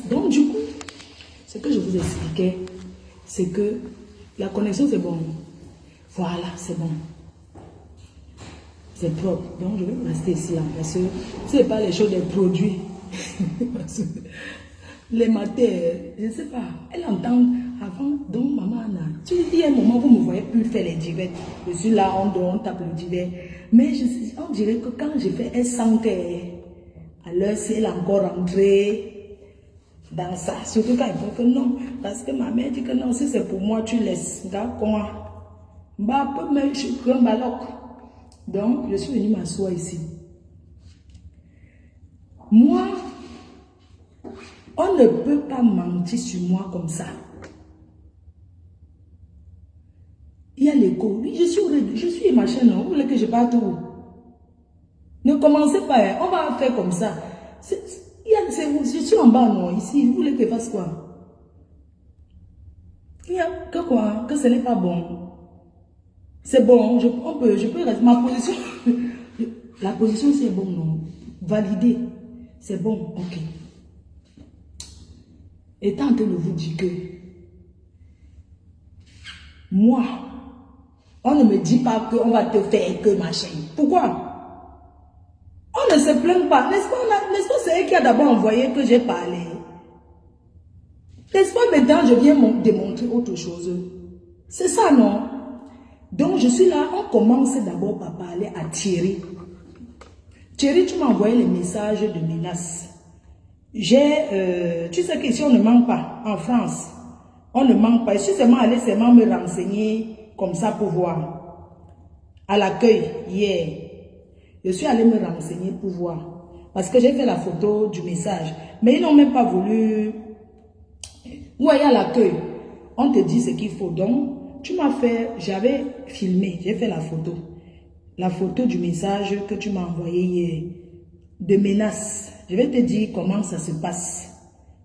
Donc du coup, ce que je vous expliquais, c'est que la connexion c'est bon. Voilà, c'est bon. C'est propre. Donc je vais rester ici là. Parce que ce n'est pas les choses des produits. Les matins, je ne sais pas. Elle entend avant, donc maman Anna. Il y a un moment où vous ne me voyez plus faire les directs. Je suis là, on tape le direct. Mais on dirait que quand je fais, elle sent qu'à l'heure, si elle est encore rentrée dans ça. Surtout quand elle dit que non. Parce que ma mère dit que non, si c'est pour moi, tu laisses. D'accord. Bah, je suis un baloc. Donc, je suis venue m'asseoir ici. Moi, on ne peut pas mentir sur moi comme ça. Il y a l'écho. Oui, je suis machin, non? Vous voulez que je parte où? Ne commencez pas, hein. On va faire comme ça. Je suis en bas, non? Ici, vous voulez que je fasse quoi? Il y a que quoi? Que ce n'est pas bon. C'est bon, je peux rester. Ma position, la position c'est bon, non? Validé. C'est bon, ok. Et tant que je vous dis que moi, on ne me dit pas qu'on va te faire que machin. Pourquoi? On ne se plaint pas. N'est-ce pas c'est elle qui a d'abord envoyé que j'ai parlé? N'est-ce pas maintenant je viens démontrer autre chose? C'est ça, non? Donc je suis là, on commence d'abord par parler à Thierry. Thierry, tu m'as envoyé les messages de menaces. Tu sais qu'ici on ne manque pas, en France. On ne manque pas. Je suis seulement allé me renseigner comme ça pour voir. À l'accueil, hier. Je suis allé me renseigner pour voir. Parce que j'ai fait la photo du message. Mais ils n'ont même pas voulu. Vous voyez à l'accueil, on te dit ce qu'il faut. Donc, tu m'as fait, j'avais filmé, j'ai fait la photo. La photo du message que tu m'as envoyé hier. De menaces. Je vais te dire comment ça se passe.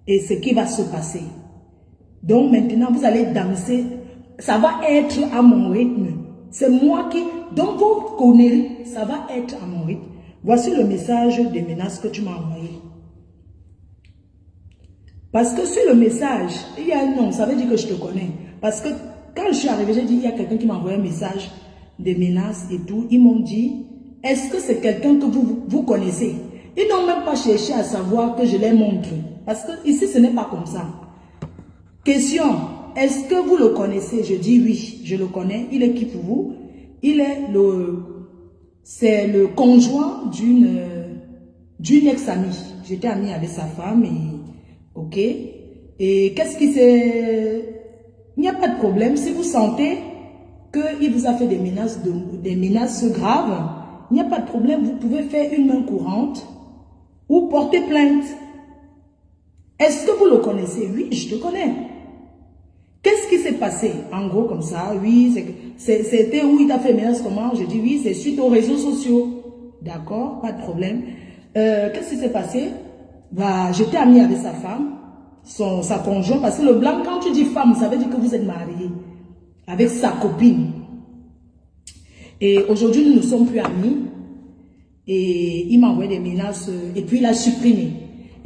Et ce qui va se passer. Donc maintenant, vous allez danser. Ça va être à mon rythme. C'est moi qui... Donc vos conneries, ça va être à mon rythme. Voici le message de menaces que tu m'as envoyé. Parce que sur le message, il y a un nom. Ça veut dire que je te connais. Parce que quand je suis arrivée, j'ai dit, il y a quelqu'un qui m'a envoyé un message de menaces et tout. Ils m'ont dit, est-ce que c'est quelqu'un que vous connaissez? Ils n'ont même pas cherché à savoir que je les montre. Parce que ici, ce n'est pas comme ça. Question, est-ce que vous le connaissez? Je dis oui, je le connais. Il est qui pour vous? C'est le conjoint d'une ex-amie. J'étais amie avec sa femme et... Ok. Et qu'est-ce qui s'est... Il n'y a pas de problème. Si vous sentez qu'il vous a fait des menaces graves, il n'y a pas de problème. Vous pouvez faire une main courante ou porter plainte. Est-ce que vous le connaissez? Oui, je le connais. Qu'est-ce qui s'est passé? En gros, comme ça, oui, c'était où il t'a fait menace, comment? Je dis oui, c'est suite aux réseaux sociaux. D'accord, pas de problème. Qu'est-ce qui s'est passé? Bah, j'étais amie avec sa femme, sa conjointe, parce que le blanc, quand tu dis femme, ça veut dire que vous êtes mariés avec sa copine. Et aujourd'hui, nous ne sommes plus amis. Et il m'a envoyé des menaces et puis il a supprimé.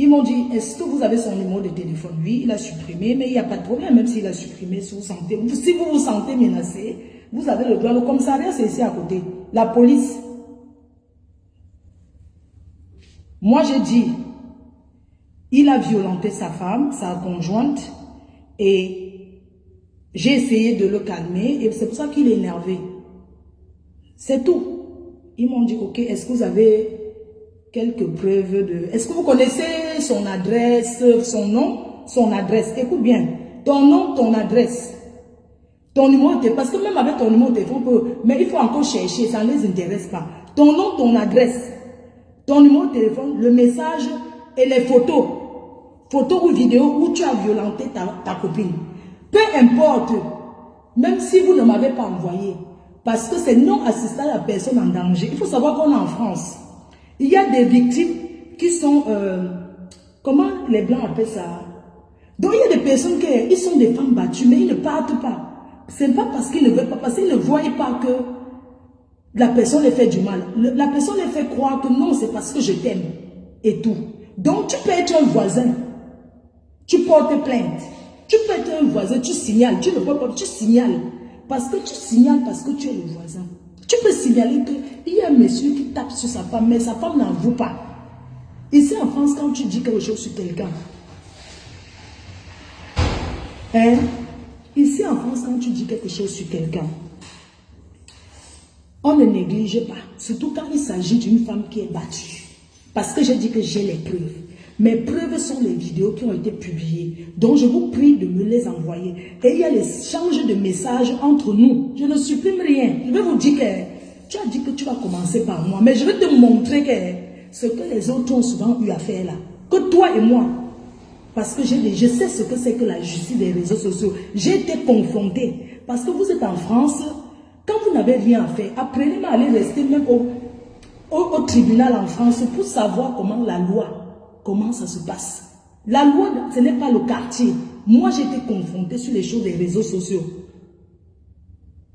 Ils m'ont dit, est-ce que vous avez son numéro de téléphone? Oui, il a supprimé, mais il n'y a pas de problème, même s'il a supprimé, si vous vous sentez menacé, vous avez le droit. Le commissariat, c'est ici à côté. La police. Moi, j'ai dit, il a violenté sa femme, sa conjointe, et j'ai essayé de le calmer, et c'est pour ça qu'il est énervé. C'est tout. Ils m'ont dit, ok, est-ce que vous avez quelques preuves de... Est-ce que vous connaissez son adresse, son nom, son adresse? Écoute bien, ton nom, ton adresse, ton numéro de téléphone, parce que même avec ton numéro de téléphone, mais il faut encore chercher, ça ne les intéresse pas. Ton nom, ton adresse, ton numéro de téléphone, le message et les photos. Photos ou vidéos où tu as violenté ta copine. Peu importe, même si vous ne m'avez pas envoyé, parce que c'est non assistant à la personne en danger. Il faut savoir qu'on est en France. Il y a des victimes qui sont... comment les Blancs appellent ça? Donc il y a des personnes qui sont des femmes battues, mais ils ne partent pas. Ce n'est pas parce qu'ils ne veulent pas, parce qu'ils ne voient pas que la personne les fait du mal. La personne les fait croire que non, c'est parce que je t'aime et tout. Donc tu peux être un voisin. Tu portes plainte. Tu peux être un voisin, tu signales. Tu ne peux pas, tu signales. Parce que tu signales parce que tu es le voisin. Tu peux signaler qu'il y a un monsieur qui tape sur sa femme, mais sa femme n'en veut pas. Ici en France, quand tu dis quelque chose sur quelqu'un, hein? Ici en France, quand tu dis quelque chose sur quelqu'un, on ne néglige pas. Surtout quand il s'agit d'une femme qui est battue. Parce que j'ai dit que j'ai les preuves. Mes preuves sont les vidéos qui ont été publiées. Donc je vous prie de me les envoyer. Et il y a l'échange de messages entre nous. Je ne supprime rien. Je vais vous dire que tu as dit que tu vas commencer par moi. Mais je vais te montrer que ce que les autres ont souvent eu à faire là. Que toi et moi. Parce que je sais ce que c'est que la justice des réseaux sociaux. J'ai été confrontée. Parce que vous êtes en France. Quand vous n'avez rien à faire, apprenez à aller rester même au tribunal en France pour savoir comment la loi. Comment ça se passe? La loi, ce n'est pas le quartier. Moi, j'ai été confrontée sur les choses des réseaux sociaux.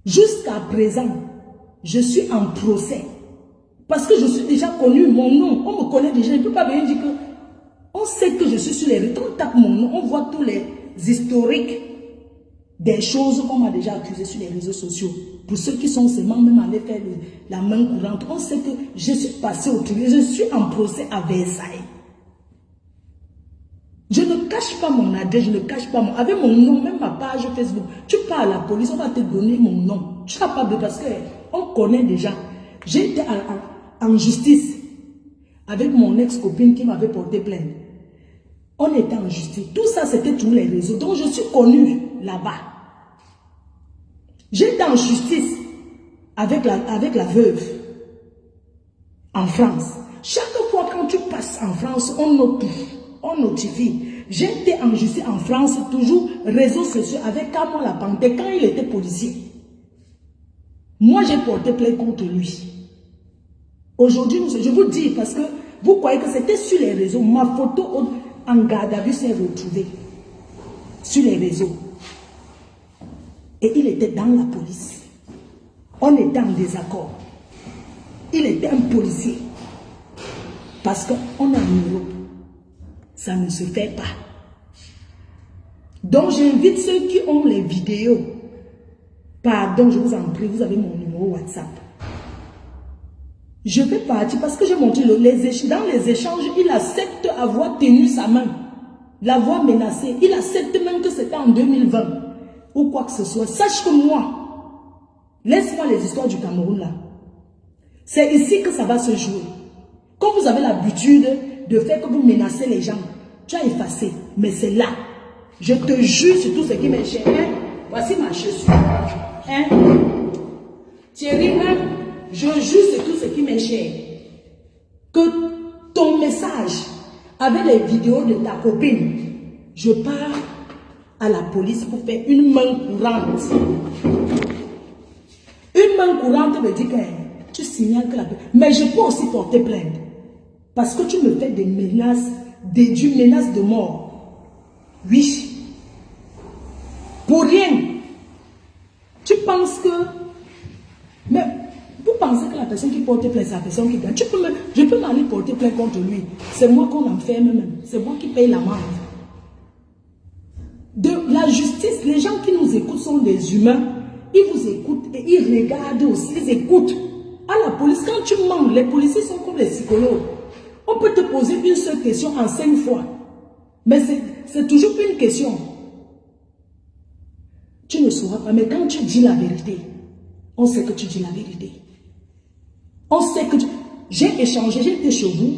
Jusqu'à présent, je suis en procès. Parce que je suis déjà connu, mon nom. On me connaît déjà. Je ne peux pas venir dire que... On sait que je suis sur les réseaux. Quand on tape mon nom, on voit tous les historiques des choses qu'on m'a déjà accusées sur les réseaux sociaux. Pour ceux qui sont seulement même allés faire la main courante, on sait que je suis passé au tribunal. Je suis en procès à Versailles. Je ne cache pas mon adresse, je ne cache pas mon... Avec mon nom, même ma page Facebook, tu pars à la police, on va te donner mon nom. Tu n'as pas de... Parce qu'on connaît déjà. J'ai été en justice avec mon ex-copine qui m'avait porté plainte. On était en justice. Tout ça, c'était tous les réseaux. Donc, je suis connue là-bas. J'étais en justice avec la veuve en France. Chaque fois quand tu passes en France, on notifie. J'étais en justice en France, toujours réseaux sociaux avec Camon la Panthère quand il était policier. Moi, j'ai porté plainte contre lui. Aujourd'hui, je vous dis, parce que vous croyez que c'était sur les réseaux. Ma photo en garde à vue s'est retrouvée sur les réseaux. Et il était dans la police. On était en désaccord. Il était un policier. Parce qu'on a un numéro. Ça ne se fait pas. Donc j'invite ceux qui ont les vidéos. Pardon, je vous en prie, vous avez mon numéro WhatsApp. Je vais partir parce que j'ai montré dans les échanges, il accepte avoir tenu sa main, l'avoir menacé. Il accepte même que c'était en 2020 ou quoi que ce soit. Sache que moi, laisse-moi les histoires du Cameroun là. C'est ici que ça va se jouer. Quand vous avez l'habitude de faire que vous menacez les gens, tu as effacé. Mais c'est là. Je te jure sur tout ce qui m'est cher. Hein? Voici ma chaussure. Hein? Thierry, hein? Je jure sur tout ce qui m'est cher. Que ton message avec les vidéos de ta copine, je pars à la police pour faire une main courante. Une main courante veut dire que tu signales que la... Mais je peux aussi porter plainte. Parce que tu me fais des menaces, des menaces de mort. Oui. Pour rien. Tu penses que... Mais vous pensez que la personne qui porte plainte, c'est la personne qui gagne. Je peux m'aller porter plainte contre lui. C'est moi qu'on enferme même. C'est moi qui paye l'amende. De la justice, les gens qui nous écoutent sont des humains. Ils vous écoutent et ils regardent aussi, ils écoutent. À la police, quand tu mens, les policiers sont comme les psychologues. On peut te poser une seule question en 5 fois. Mais c'est toujours une question. Tu ne sauras pas, mais quand tu dis la vérité, on sait que tu dis la vérité. On sait que j'ai échangé, j'ai été chez vous.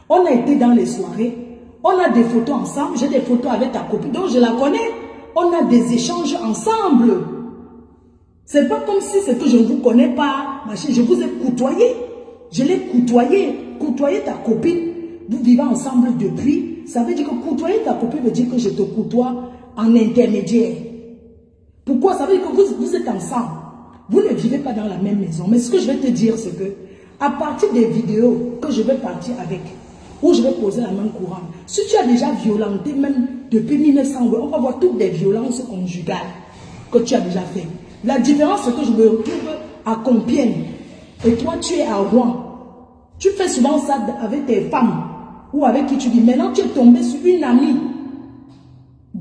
On a été dans les soirées. On a des photos ensemble. J'ai des photos avec ta copine. Donc je la connais. On a des échanges ensemble. C'est pas comme si c'est que je ne vous connais pas. Je vous ai côtoyé. Je l'ai côtoyé. Côtoyer ta copine. Vous vivez ensemble depuis. Ça veut dire que côtoyer ta copine veut dire que je te côtoie en intermédiaire. Pourquoi? Ça veut dire que vous êtes ensemble. Vous ne vivez pas dans la même maison. Mais ce que je vais te dire, c'est que à partir des vidéos que je vais partir avec, où je vais poser la main courante, si tu as déjà violenté, même depuis 1900, on va voir toutes les violences conjugales que tu as déjà fait. La différence, c'est que je me retrouve à Compiègne et toi, tu es à Rouen. Tu fais souvent ça avec tes femmes ou avec qui tu dis. Maintenant, tu es tombé sur une amie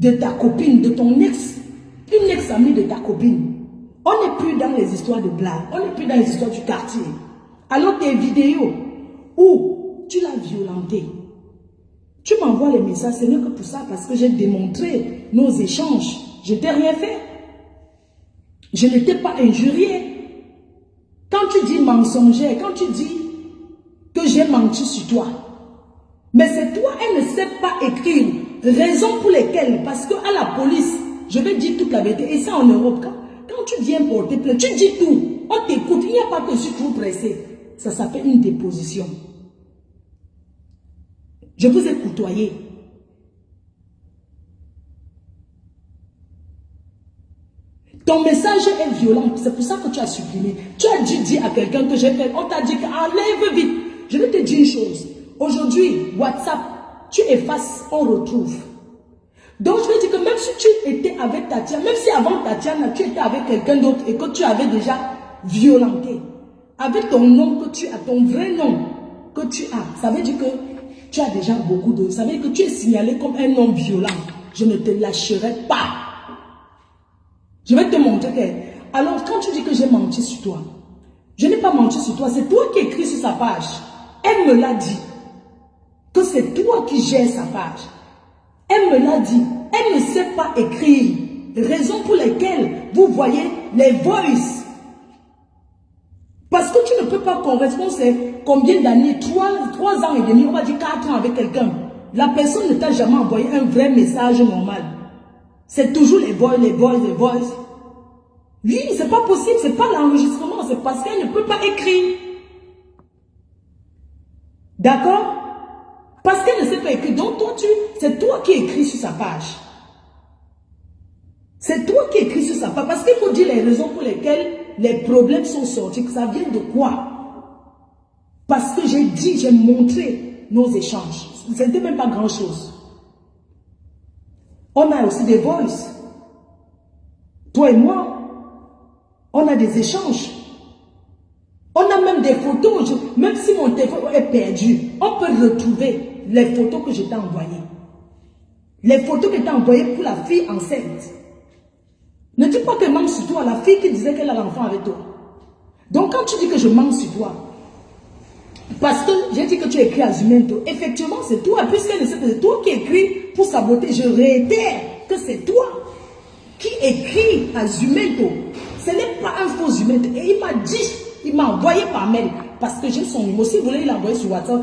de ta copine, de ton ex, une ex-amie de ta copine. On n'est plus dans les histoires de blagues, on n'est plus dans les histoires du quartier. Alors tes vidéos où tu l'as violentée, tu m'envoies les messages, ce n'est que pour ça, parce que j'ai démontré nos échanges. Je t'ai rien fait. Je ne t'ai pas injurié. Quand tu dis mensongère, quand tu dis que j'ai menti sur toi, mais c'est toi, elle ne sait pas écrire. Raison pour lesquelles, parce qu'à la police, je vais dire toute la vérité, et ça en Europe, quand tu viens porter plainte, tu dis tout, on t'écoute, il n'y a pas que je suis trop pressé. Ça s'appelle une déposition. Je vous ai côtoyé. Ton message est violent, c'est pour ça que tu as supprimé. Tu as dû dire à quelqu'un que j'ai fait, on t'a dit qu'enlève vite. Je vais te dire une chose. Aujourd'hui, WhatsApp, tu effaces, on retrouve. Donc je vais dire que même si tu étais avec Tatiana, même si avant Tatiana, tu étais avec quelqu'un d'autre et que tu avais déjà violenté, avec ton nom que tu as, ton vrai nom que tu as, ça veut dire que tu as déjà beaucoup de... Ça veut dire que tu es signalé comme un homme violent. Je ne te lâcherai pas. Je vais te montrer que... Alors, quand tu dis que j'ai menti sur toi, je n'ai pas menti sur toi, c'est toi qui écris sur sa page. Elle me l'a dit. Que c'est toi qui gères sa page. Elle me l'a dit. Elle ne sait pas écrire. Raison pour laquelle vous voyez les voices. Parce que tu ne peux pas correspondre, c'est combien d'années, 3 ans et demi, on va dire 4 ans avec quelqu'un. La personne ne t'a jamais envoyé un vrai message normal. C'est toujours les voix. Oui, c'est pas possible, c'est pas l'enregistrement, c'est parce qu'elle ne peut pas écrire. D'accord? Parce qu'elle ne sait pas écrire. Donc toi, c'est toi qui écris sur sa page. C'est toi qui écris sur sa page. Parce qu'il faut dire les raisons pour lesquelles les problèmes sont sortis. Que ça vient de quoi? Parce que j'ai dit, j'ai montré nos échanges. Ce n'était même pas grand chose. On a aussi des voices. Toi et moi, on a des échanges. On a même des photos. Même si mon téléphone est perdu, on peut retrouver les photos que je t'ai envoyées. Les photos que tu as envoyées pour la fille enceinte. Ne dis pas que je manque sur toi, la fille qui disait qu'elle a l'enfant avec toi. Donc quand tu dis que je manque sur toi, parce que j'ai dit que tu écris à Zumento, effectivement c'est toi, puisqu'elle ne sait pas, c'est toi qui écris pour saboter. Je réitère que c'est toi qui écris à Zumento. Ce n'est pas un faux Zumento. Et il m'a dit, il m'a envoyé par mail, parce que j'ai son numéro. Si vous voulez, il l'a envoyé sur WhatsApp.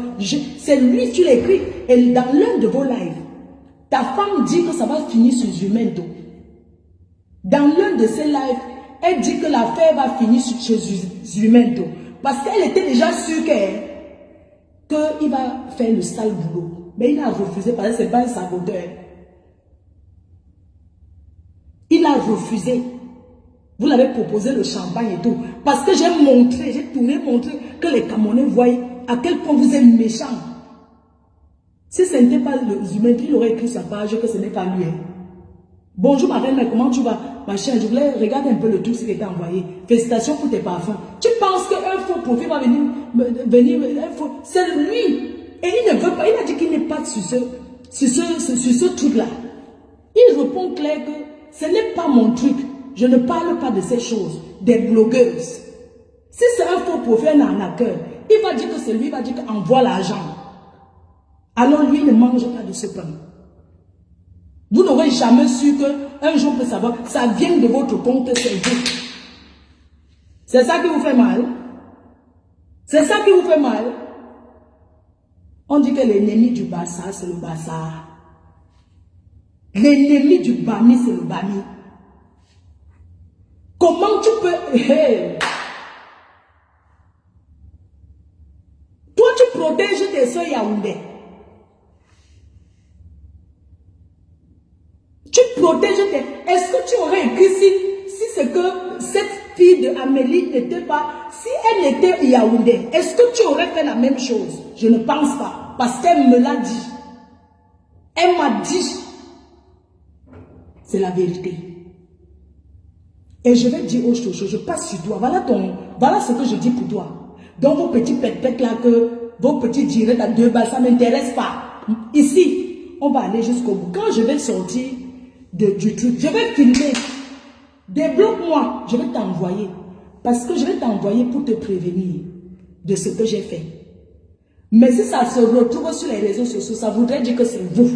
C'est lui qui l'écrit. Et dans l'un de vos lives, ta femme dit que ça va finir sur Zumento. Dans l'un de ses lives, elle dit que l'affaire va finir chez Zumento. Parce qu'elle était déjà sûre qu'il va faire le sale boulot. Mais il a refusé parce que ce n'est pas un saboteur. Il a refusé. Vous l'avez proposé le champagne et tout. Parce que j'ai montré, j'ai tourné montré que les Camerounais voient à quel point vous êtes méchants. Si ce n'était pas le Zumento, il aurait écrit sa page que ce n'est pas lui. Bonjour ma reine, comment tu vas? Ma chère, je voulais regarder un peu le truc qui t'a envoyé. Félicitations pour tes parfums. Tu penses qu'un faux profil va venir c'est lui. Et il ne veut pas, il a dit qu'il n'est pas sur ce truc-là. Il répond clair que ce n'est pas mon truc. Je ne parle pas de ces choses, des blogueuses. Si c'est un faux profil, un arnaqueur, il va dire que c'est lui, il va dire qu'envoie l'argent. Alors lui, il ne mange pas de ce pain. Vous n'aurez jamais su qu'un jour peut savoir, ça vient de votre compte, c'est vous. C'est ça qui vous fait mal. C'est ça qui vous fait mal. On dit que l'ennemi du Bassa, c'est le Bassa. L'ennemi du Bami, c'est le Bami. Comment tu peux... Hey. Toi, tu protèges tes soeurs Yaoundé. Tu protèges tes... Est-ce que tu aurais écrit si c'est que cette fille de Amélie n'était pas... Si elle était Yaoundé, est-ce que tu aurais fait la même chose? Je ne pense pas. Parce qu'elle me l'a dit. Elle m'a dit. C'est la vérité. Et je vais dire autre chose. Je passe sur toi. Voilà ce que je dis pour toi. Donc vos petits pètes là, vos petits directs à 2 balles, ça ne m'intéresse pas. Ici, on va aller jusqu'au bout. Quand je vais sortir, du truc. Je vais filmer. Débloque-moi. Je vais t'envoyer. Parce que je vais t'envoyer pour te prévenir de ce que j'ai fait. Mais si ça se retrouve sur les réseaux sociaux, ça voudrait dire que c'est vous.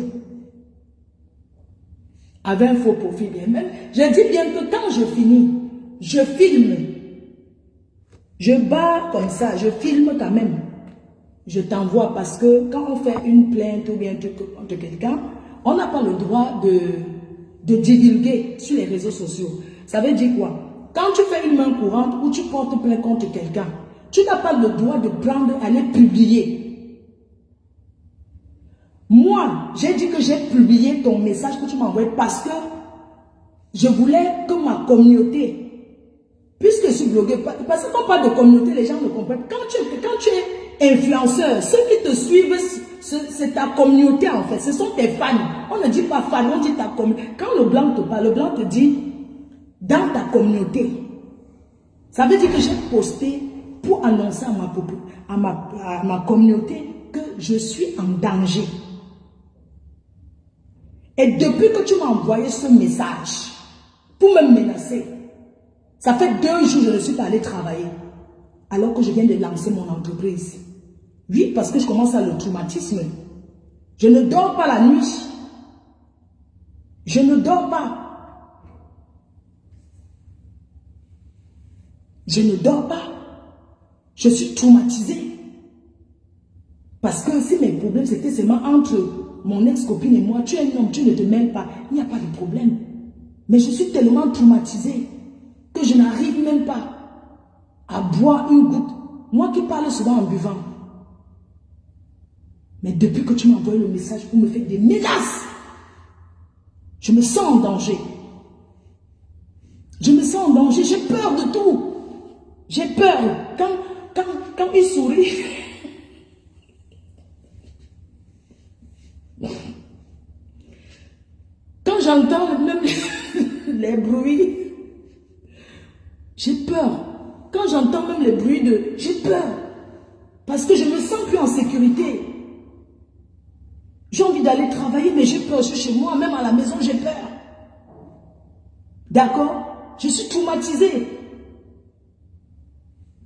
Avec un faux profil. Même, je dis bien que quand je finis, je filme. Je bats comme ça, je filme quand même. Je t'envoie parce que quand on fait une plainte ou bien un truc contre quelqu'un, on n'a pas le droit de divulguer sur les réseaux sociaux. Ça veut dire quoi? Quand tu fais une main courante ou tu portes plainte contre quelqu'un, tu n'as pas le droit de prendre, aller publier. Moi, j'ai dit que j'ai publié ton message que tu m'as envoyé parce que je voulais que ma communauté, puisque je suis blogueur, parce que quand on parle de communauté, les gens ne comprennent. Quand tu es influenceur, ceux qui te suivent, c'est ta communauté en fait, ce sont tes fans. On ne dit pas fan, on dit ta communauté. Quand le blanc te parle, le blanc te dit dans ta communauté. Ça veut dire que j'ai posté pour annoncer à ma communauté que je suis en danger. Et depuis que tu m'as envoyé ce message pour me menacer, ça fait 2 jours que je ne suis pas allée travailler. Alors que je viens de lancer mon entreprise. Oui, parce que je commence à le traumatisme. Je ne dors pas la nuit. Je ne dors pas. Je ne dors pas. Je suis traumatisée. Parce que si mes problèmes c'était seulement entre mon ex-copine et moi, tu es un homme, tu ne te mêles pas, il n'y a pas de problème. Mais je suis tellement traumatisée que je n'arrive même pas à boire une goutte. Moi qui parle souvent en buvant. Mais depuis que tu m'as envoyé le message pour me faire des menaces, je me sens en danger. Je me sens en danger, j'ai peur de tout. J'ai peur. Quand il sourit, quand j'entends même les bruits, j'ai peur. Quand j'entends même les bruits j'ai peur. Parce que je ne me sens plus en sécurité. J'ai envie d'aller travailler, mais j'ai peur. Je suis chez moi, même à la maison, j'ai peur. D'accord? Je suis traumatisée.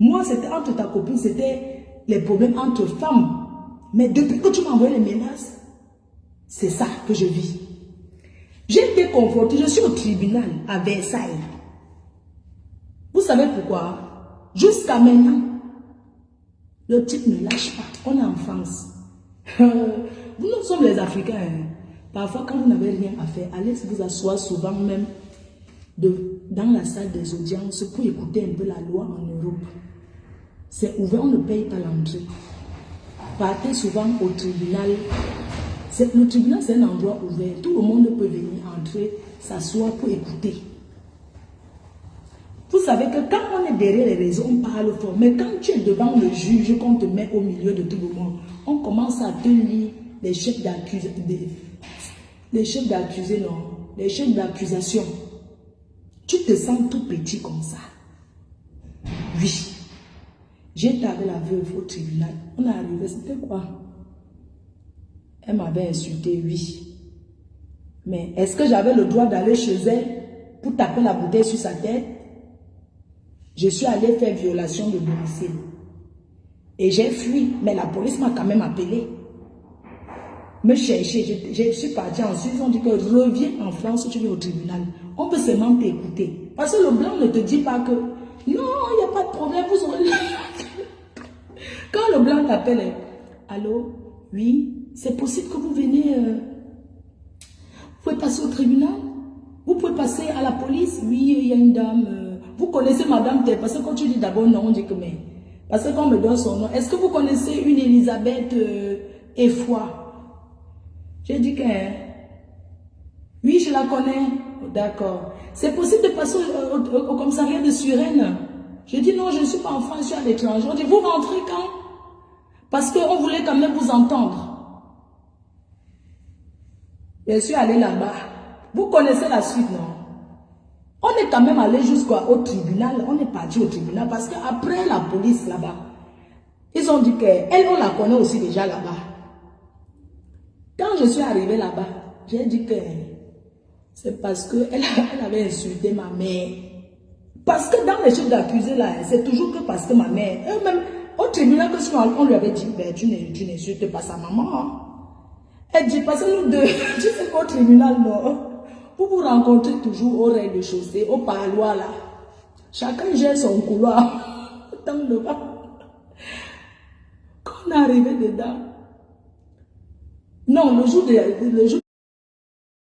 Moi, c'était entre ta copine, c'était les problèmes entre femmes. Mais depuis que tu m'as envoyé les menaces, c'est ça que je vis. J'ai été confrontée, je suis au tribunal à Versailles. Vous savez pourquoi? Jusqu'à maintenant, le type ne lâche pas. On est en France. Nous sommes les Africains. Hein. Parfois, quand vous n'avez rien à faire, allez vous asseoir souvent même dans la salle des audiences pour écouter un peu la loi en Europe. C'est ouvert, on ne paye pas l'entrée. Partez souvent au tribunal. Le tribunal, c'est un endroit ouvert. Tout le monde peut venir entrer, s'asseoir pour écouter. Vous savez que quand on est derrière les réseaux, on parle fort. Mais quand tu es devant le juge, qu'on te met au milieu de tout le monde, on commence à te lire les chefs d'accusation. Les chefs d'accusés, non. Les chefs d'accusation. Tu te sens tout petit comme ça. Oui. J'étais avec la veuve au tribunal. On est arrivé, c'était quoi? Elle m'avait insulté, oui. Mais est-ce que j'avais le droit d'aller chez elle pour taper la bouteille sur sa tête? Je suis allée faire violation de domicile. Et j'ai fui, mais la police m'a quand même appelé. Me chercher, je suis partie ensuite, ils ont dit que reviens en France, tu viens au tribunal. On peut seulement t'écouter. Parce que le blanc ne te dit pas que non, il n'y a pas de problème, vous aurez... Quand le blanc t'appelle, allô, oui, c'est possible que vous venez, vous pouvez passer au tribunal, vous pouvez passer à la police, oui, il y a une dame, vous connaissez madame, parce que quand tu dis d'abord non, on dit que mais, parce que quand on me donne son nom, est-ce que vous connaissez une Elisabeth Effoy? J'ai dit que, oui, je la connais, d'accord, c'est possible de passer au commissariat de Suresnes? J'ai dit non, je ne suis pas en France, je suis à l'étranger. On dit, vous rentrez quand? Parce qu'on voulait quand même vous entendre. Je suis allée là-bas. Vous connaissez la suite, non? On est quand même allé jusqu'au tribunal. On est parti au tribunal parce qu'après la police là-bas, ils ont dit qu'elle, on la connaît aussi déjà là-bas. Quand je suis arrivée là-bas, j'ai dit que C'est parce qu'elle avait insulté ma mère. Parce que dans les chefs d'accusés là, c'est toujours que parce que ma mère, elle-même, au tribunal, que on lui avait dit, ben, tu n'insultes pas sa maman. Hein. Elle dit, parce que nous deux, tu sais qu'au tribunal, non, vous vous rencontrez toujours au rez-de-chaussée, au parloir là. Chacun gère son couloir. Dans le bas. Quand on est arrivé dedans, non, le jour